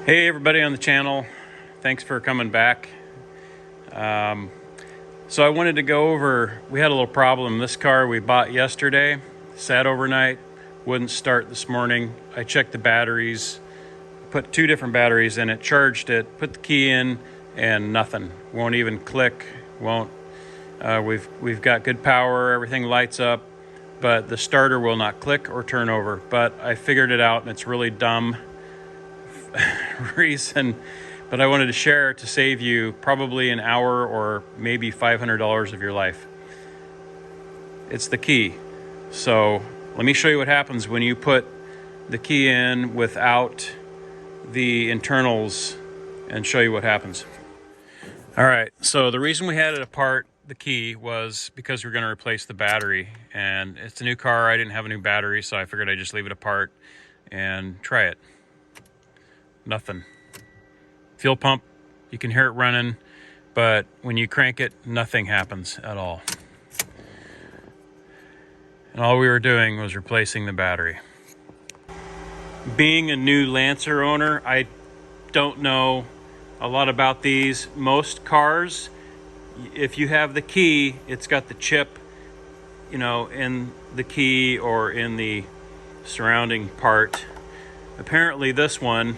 Hey everybody on the channel, thanks for coming back. So I wanted to go over, we had a little problem. This car we bought yesterday, sat overnight, wouldn't start this morning. I checked the batteries, put 2 different batteries in it, charged it, put the key in, and nothing. Won't even click, won't. We've got good power, everything lights up, but the starter will not click or turn over. But I figured it out, and it's really dumb reason, but I wanted to share to save you probably an hour or maybe $500 of your life. It's the key. So let me show you what happens when you put the key in without the internals and show you what happens. All right, so the reason we had it apart, the key, was because we're going to replace the battery, and it's a new car. I didn't have a new battery, so I figured I'd just leave it apart and try it. Nothing. Fuel pump, you can hear it running, but when you crank it, nothing happens at all. And all we were doing was replacing the battery. Being a new Lancer owner, I don't know a lot about these. Most cars, if you have the key, it's got the chip, you know, in the key or in the surrounding part. Apparently this one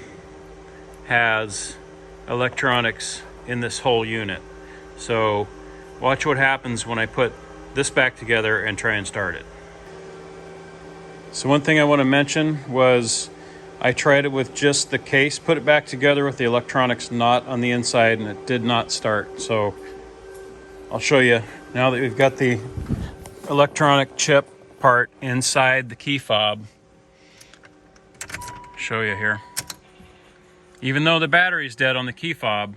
has electronics in this whole unit. So watch what happens when I put this back together and try and start it. So one thing I want to mention was I tried it with just the case, put it back together with the electronics not on the inside, and it did not start. So I'll show you now that we've got the electronic chip part inside the key fob. Show you here. Even though the battery's dead on the key fob,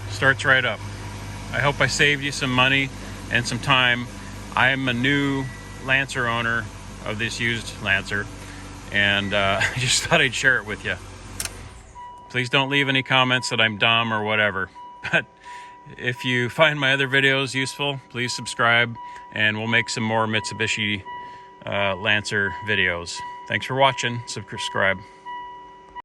starts right up. I hope I saved you some money and some time. I am a new Lancer owner of this used Lancer, and I just thought I'd share it with you. Please don't leave any comments that I'm dumb or whatever. But if you find my other videos useful, please subscribe, and we'll make some more Mitsubishi Lancer videos. Thanks for watching. Subscribe.